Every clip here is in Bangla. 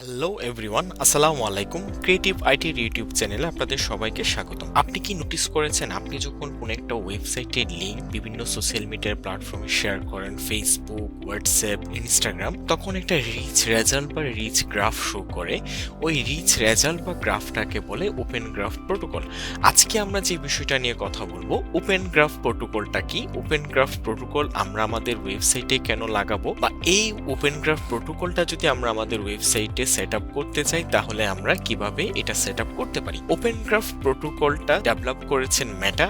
হ্যালো এভরিওয়ান, আসসালামু আলাইকুম। ক্রিয়েটিভ আইটির ইউটিউব চ্যানেলে আপনাদের সবাইকে স্বাগতম। আপনি কি নোটিস করেছেন, আপনি যখন কোনো একটা ওয়েবসাইটের লিংক বিভিন্ন সোশ্যাল মিডিয়ার প্ল্যাটফর্মে শেয়ার করেন, ফেসবুক, হোয়াটসঅ্যাপ, ইনস্টাগ্রাম, তখন একটা রিচ রেজাল্ট বা রিচ গ্রাফ শো করে। ওই রিচ রেজাল্ট বা গ্রাফটাকে বলে ওপেন গ্রাফ প্রোটোকল। আজকে আমরা যে বিষয়টা নিয়ে কথা বলবো, ওপেন গ্রাফ প্রোটোকলটা কি, ওপেন গ্রাফ প্রোটোকল আমরা আমাদের ওয়েবসাইটে কেন লাগাবো, বা এই ওপেন গ্রাফ প্রোটোকলটা যদি আমরা আমাদের ওয়েবসাইটে সেট আপ করতে চাই তাহলে আমরা কিভাবে এটা সেট আপ করতে পারি। ওপেন গ্রাফ প্রোটোকলটা ডেভেলপ করেছেন মেটা,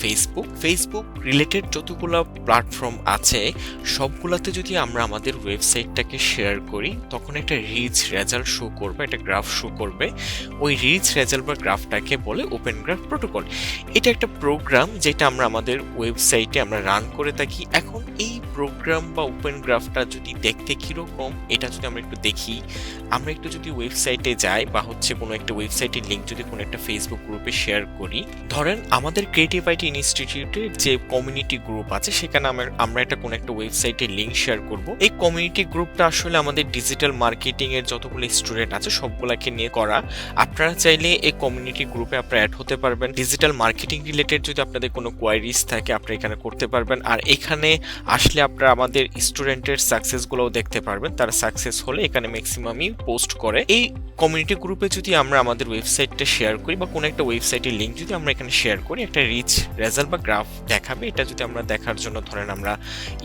ফেসবুক রিলেটেড যতগুলো প্ল্যাটফর্ম আছে সবগুলোতে যদি আমরা আমাদের ওয়েবসাইটটাকে শেয়ার করি তখন একটা রিচ রেজাল্ট শো করবে, একটা গ্রাফ শো করবে। ওই রিচ রেজাল্ট বা গ্রাফটাকে বলে ওপেন গ্রাফ প্রোটোকল। এটা একটা প্রোগ্রাম যেটা আমরা আমাদের ওয়েবসাইটে আমরা রান করে থাকি। এখন এই প্রোগ্রাম বা ওপেন গ্রাফটা যদি দেখতে কিরকম, এটা যদি আমরা একটু দেখি, আমরা একটু যদি ওয়েবসাইটে যাই বা কোনো একটা ওয়েবসাইটের লিংক যদি কোনো একটা ফেসবুক গ্রুপে শেয়ার করি, ধরেন আমাদের ক্রিয়েটিভ আইটি ইনস্টিটিউটের যে কমিউনিটি গ্রুপ আছে সেখানে আমরা কোনো একটা ওয়েবসাইটের লিংক শেয়ার করব। এই কমিউনিটি গ্রুপটা আসলে আমাদের ডিজিটাল মার্কেটিং এর যতগুলো স্টুডেন্ট আছে সবগুলাকে নিয়ে করা। আপনারা চাইলে এই কমিউনিটি গ্রুপে আপনারা অ্যাড হতে পারবেন। ডিজিটাল মার্কেটিং রিলেটেড যদি আপনাদের কোনো কোয়ারিজ থাকে আপনারা এখানে করতে পারবেন। আর এখানে আসলে আপনারা আমাদের স্টুডেন্টের সাকসেসগুলোও দেখতে পারবেন। তারা সাকসেস হলে এখানে ম্যাক্সিমামই পোস্ট করে। এই কমিউনিটি গ্রুপে যদি আমরা আমাদের ওয়েবসাইটটা শেয়ার করি বা কোনো একটা ওয়েবসাইটের লিংক যদি আমরা এখানে শেয়ার করি, একটা রিচ রেজাল্ট বা গ্রাফ দেখাবে। এটা যদি আমরা দেখার জন্য ধরেন আমরা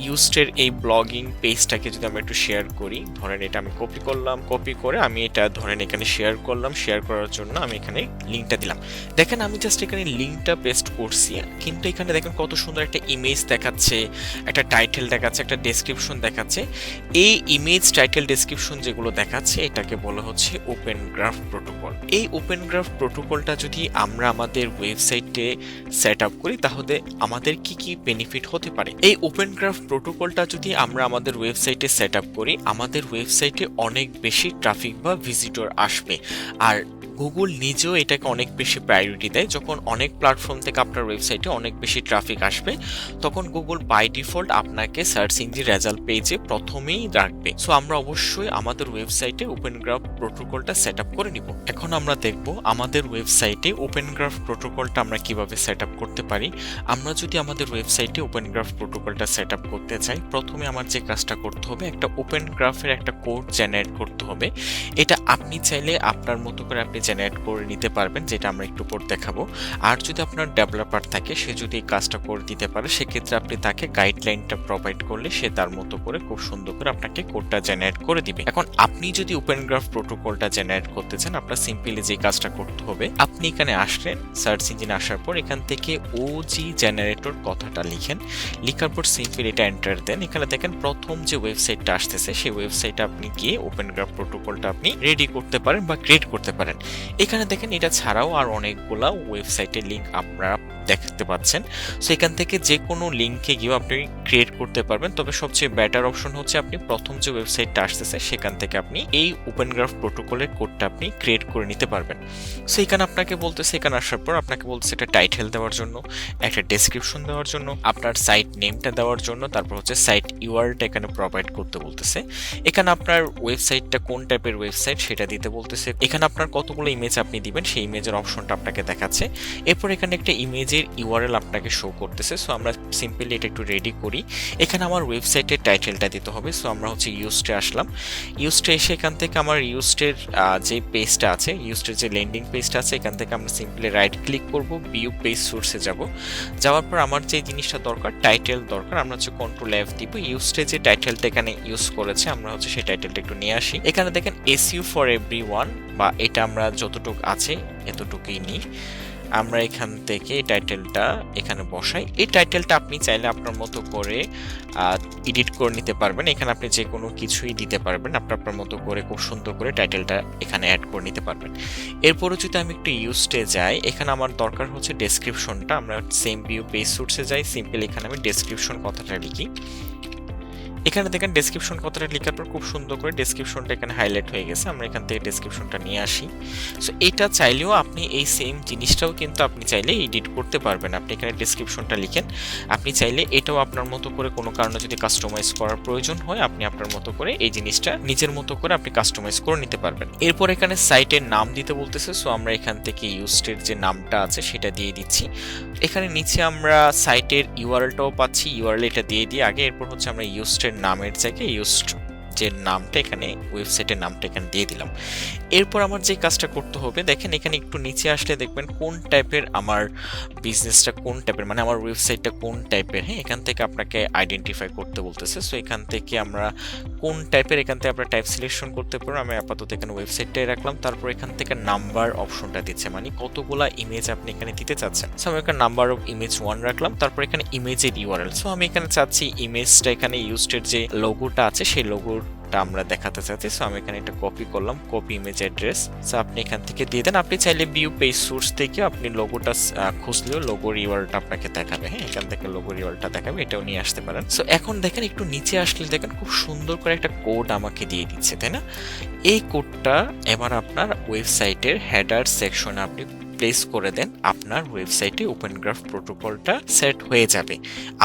ইউস্টের এই ব্লগিং পেজটাকে যদি আমরা একটু শেয়ার করি, ধরেন এটা আমি কপি করলাম, কপি করে আমি এটা ধরেন এখানে শেয়ার করলাম। শেয়ার করার জন্য আমি এখানে লিংকটা দিলাম। দেখেন আমি জাস্ট এখানে লিংকটা পেস্ট করছি, কিন্তু এখানে দেখেন কত সুন্দর একটা ইমেজ দেখাচ্ছে, একটা টাইটেল দেখাচ্ছে, একটা ডেসক্রিপশন দেখাচ্ছে। এই ইমেজ, টাইটেল, ডেসক্রিপশন যেগুলো দেখাচ্ছে এটাকে বলা হচ্ছে ওপেন গ্রাফ প্রোটোকল। এই ওপেন গ্রাফ প্রোটোকলটা যদি আমরা আমাদের ওয়েবসাইটে সেট আপ করি তাহলে আমাদের কি কি বেনিফিট হতে পারে। এই ওপেন গ্রাফ প্রোটোকলটা যদি আমরা আমাদের ওয়েবসাইটে সেট আপ করি, আমাদের ওয়েবসাইটে অনেক বেশি ট্রাফিক বা ভিজিটর আসবে। আর গুগল নিজেও এটাকে অনেক বেশি প্রায়োরিটি দেয়। যখন অনেক প্ল্যাটফর্ম থেকে আপনার ওয়েবসাইটে অনেক বেশি ট্রাফিক আসবে তখন গুগল বাই ডিফল্ট আপনাকে সার্চ ইঞ্জিন রেজাল্ট পেজে প্রথমেই রাখবে। সো আমরা অবশ্যই আমাদের ওয়েবসাইটে ওপেন গ্রাফ প্রোটোকলটা সেট আপ করে নিব। এখন আমরা দেখব আমাদের ওয়েবসাইটে ওপেন গ্রাফ প্রোটোকলটা আমরা কিভাবে সেট আপ করতে পারি। আমরা যদি আমাদের ওয়েবসাইটে ওপেন গ্রাফ প্রোটোকলটা সেট আপ করতে চাই, প্রথমে আমার যে কাজটা করতে হবে, একটা ওপেন গ্রাফের একটা কোড জেনারেট করতে হবে। এটা আপনি চাইলে আপনার মতো করে আপনি জেনারেট করে নিতে পারবেন, যেটা আমরা একটু পর দেখাবো। আর যদি আপনার ডেভেলপার থাকে সে যদি এই কাজটা করে দিতে পারে, সেক্ষেত্রে আপনি তাকে গাইডলাইনটা প্রোভাইড করলে সে তার মতো করে খুব সুন্দর করে আপনাকে কোডটা জেনারেট করে দিবে। এখন আপনি যদি ওপেন গ্রাফ প্রোটোকলটা জেনারেট করতে চান, আপনার সিম্পলি যে কাজটা করতে হবে, আপনি এখানে আসলেন, সার্চ ইঞ্জিনে আসার পর এখান থেকে ওজি জেনারেটর কথাটা লিখেন। লিখার পর সিম্পলি এটা এন্টার দেন। এখানে দেখেন প্রথম যে ওয়েবসাইটটা আসতেছে সেই ওয়েবসাইটে আপনি গিয়ে ওপেন গ্রাফ প্রোটোকলটা আপনি রেডি করতে পারেন বা ক্রিয়েট করতে পারেন। এখানে দেখেন এটা ছাড়াও আর অনেকগুলা ওয়েবসাইটের লিংক আপনারা দেখতে পাচ্ছেন। সো এখান থেকে যে কোনো লিঙ্কে গিয়ে আপনি ক্রিয়েট করতে পারবেন। তবে সবচেয়ে বেটার অপশন হচ্ছে আপনি প্রথম যে ওয়েবসাইটটা আসতেছে সেখান থেকে আপনি এই ওপেন গ্রাফ প্রোটোকলের কোডটা আপনি ক্রিয়েট করে নিতে পারবেন। সো এখানে আপনাকে বলতেছে, এখানে আসার পর আপনাকে বলতেছে একটা টাইটেল দেওয়ার জন্য, একটা ডেসক্রিপশন দেওয়ার জন্য, আপনার সাইট নেমটা দেওয়ার জন্য, তারপর হচ্ছে সাইট ইউআরএলটা এখানে প্রোভাইড করতে বলতেছে। এখানে আপনার ওয়েবসাইটটা কোন টাইপের ওয়েবসাইট সেটা দিতে বলতেছে। এখানে আপনার কতগুলো ইমেজ আপনি দিবেন সেই ইমেজের অপশনটা আপনাকে দেখাচ্ছে। এরপর এখানে একটা ইমেজের ইউআরএল আপনাকে শো করতেছে। সো আমরা সিম্পলি এটা একটু রেডি করি। এখানে আমার ওয়েবসাইটের টাইটেলটা দিতে হবে। সো আমরা হচ্ছে ইউস্টে আসলাম। ইউস্টে এসে এখান থেকে আমার ইউস্টের যে পেজটা আছে, ইউস্টের যে ল্যান্ডিং পেজটা আছে, এখান থেকে আমরা সিম্পলি রাইট ক্লিক করব, ভিউ পেজ সোর্সে যাব। যাওয়ার পর আমার যে জিনিসটা দরকার, টাইটেল দরকার, আমরা হচ্ছে কন্ট্রোল এফ দিব। ইউস্টে যে টাইটেলটা এখানে ইউজ করেছে আমরা হচ্ছে সেই টাইটেলটা একটু নিয়ে আসি। এখানে দেখেন এসইউ ফর এভরিওয়ান, বা এটা আমরা যতটুকু আছে এতটুকুই নিই। আমরা এখান থেকে এই টাইটেলটা এখানে বসাই। এই টাইটেলটা আপনি চাইলে আপনার মতো করে এডিট করে নিতে পারবেন। এখানে আপনি যে কোনো কিছুই দিতে পারবেন, আপনার মতো করে খুব সুন্দর করে টাইটেলটা এখানে অ্যাড করে নিতে পারবেন। এরপরে যদি আমি একটু ইউজটে যাই, এখানে আমার দরকার হচ্ছে ডেসক্রিপশনটা। আমরা সেম ভিউ পেজ সোর্সে যাই, সিম্পলি এখানে আমি ডেসক্রিপশন কথাটা লিখি। এখানে দেখেন ডেসক্রিপশন কথাটা লেখার পর খুব সুন্দর করে ডেসক্রিপশনটা এখানে হাইলাইট হয়ে গেছে। আমরা এখান থেকে ডেসক্রিপশনটা নিয়ে আসি। সো এটা চাইলেও আপনি এই সেম জিনিসটাও কিন্তু আপনি চাইলে এডিট করতে পারবেন। আপনি এখানে ডেসক্রিপশনটা লিখেন, আপনি চাইলে এটাও আপনার মতো করে কোনো কারণে যদি কাস্টমাইজ করার প্রয়োজন হয় আপনি আপনার মতো করে এই জিনিসটা নিজের মতো করে আপনি কাস্টমাইজ করে নিতে পারবেন। এরপর এখানে সাইটের নাম দিতে বলতেছে, সো আমরা এখান থেকে ইউজডের যে নামটা আছে সেটা দিয়ে দিচ্ছি। এখানে নিচে আমরা সাইটের ইউআরএলটাও পাচ্ছি, ইউআরএল এটা দিয়ে দিই আগে। এরপর হচ্ছে আমরা ইউজডের নামের জায়গায় ইউজড যে নামটা এখানে ওয়েবসাইটের নামটা এখানে দিয়ে দিলাম। এরপর আমার যে কাজটা করতে হবে, দেখেন এখানে একটু নিচে আসলে দেখবেন কোন টাইপের আমার বিজনেসটা, কোন টাইপের মানে আমার ওয়েবসাইটটা কোন টাইপের। হ্যাঁ, এখান থেকে আপনাকে আইডেন্টিফাই করতে বলতেছে। সো এখান থেকে আমরা কোন টাইপের, এখান থেকে আপনারা টাইপ সিলেকশন করতে পারবেন। আমি আপাতত এখানে ওয়েবসাইটটাই রাখলাম। তারপর এখান থেকে নাম্বার অপশনটা দিচ্ছে, মানে কতগুলা ইমেজ আপনি এখানে দিতে চাচ্ছেন। সো আমি এখানে নাম্বার অফ ইমেজ 1 রাখলাম। তারপর এখানে ইমেজের ইউআরএল, সো আমি এখানে চাচ্ছি ইমেজটা এখানে ইউজডের যে লোগোটা আছে সেই লোগোর আমরা দেখাতে চাচ্ছি। সো আমি এখানে একটা কপি করলাম, কপি ইমেজ অ্যাড্রেস। সো আপনি এখান থেকে দিয়ে দেন। আপনি চাইলে ভিউ পেজ সোর্স থেকে আপনি লোগোটা খুঁজলেও লোগোর ইউআরএলটা আপনাকে দেখাবে। হ্যাঁ, এখান থেকে লোগোর ইউআরএলটা দেখাবে, এটাও নিয়ে আসতে পারেন। সো এখন দেখেন একটু নিচে আসলে দেখেন খুব সুন্দর করে একটা কোড আমাকে দিয়ে দিচ্ছে, তাই না? এই কোডটা এবার আপনার ওয়েবসাইটের হেডার সেকশনে আপনি প্লেস করে দেন, আপনার ওয়েবসাইটে ওপেন গ্রাফ প্রোটোকলটা সেট হয়ে যাবে।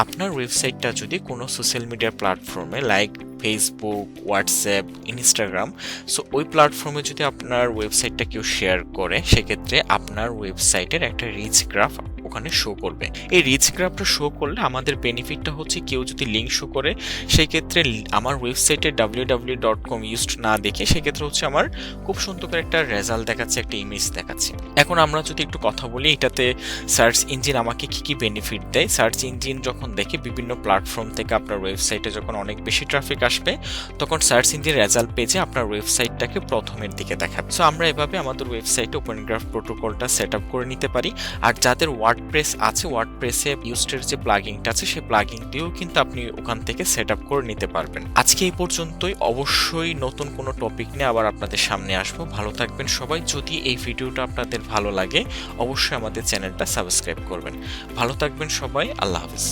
আপনার ওয়েবসাইটটা যদি কোনো সোশ্যাল মিডিয়া প্ল্যাটফর্মে like Facebook, WhatsApp, Instagram, so ওই প্ল্যাটফর্মে যদি আপনার ওয়েবসাইটটা কেউ শেয়ার করে সেক্ষেত্রে আপনার ওয়েবসাইটের একটা রিচ গ্রাফ ওখানে শো করবে। এই রিচ গ্রাফটা শো করলে আমাদের বেনিফিটটা হচ্ছে কেউ যদি লিঙ্ক শো করে সেই ক্ষেত্রে আমার ওয়েবসাইটে www.com ইউজড না দেখে সেক্ষেত্রে হচ্ছে আমার খুব সুন্দর করে একটা রেজাল্ট দেখাচ্ছে, একটা ইমেজ দেখাচ্ছে। এখন আমরা যদি একটু কথা বলি এটাতে সার্চ ইঞ্জিন আমাকে কি কি বেনিফিট দেয়। সার্চ ইঞ্জিন যখন দেখে বিভিন্ন প্ল্যাটফর্ম থেকে আপনার ওয়েবসাইটে যখন অনেক বেশি ট্রাফিক আসবে তখন সার্চ ইঞ্জিন রেজাল্ট পেজে আপনার ওয়েবসাইটটাকে প্রথমের দিকে দেখাবে। সো আমরা এভাবে আমাদের ওয়েবসাইটে ওপেন গ্রাফ প্রোটোকলটা সেট আপ করে নিতে পারি। আর যাদের ওয়ার্ডপ্রেস আছে, ওয়ার্ডপ্রেসে ইউজডের যে প্লাগইনটা আছে সেই প্লাগইন দিয়েও কিন্তু আপনি ওখান থেকে সেট আপ করে নিতে পারবেন। আজকে এই পর্যন্তই। অবশ্যই নতুন কোনো টপিক নিয়ে আবার আপনাদের সামনে আসবো। ভালো থাকবেন সবাই। যদি এই ভিডিওটা আপনাদের ভালো লাগে অবশ্যই আমাদের চ্যানেলটা সাবস্ক্রাইব করবেন। ভালো থাকবেন সবাই। আল্লাহ হাফেজ।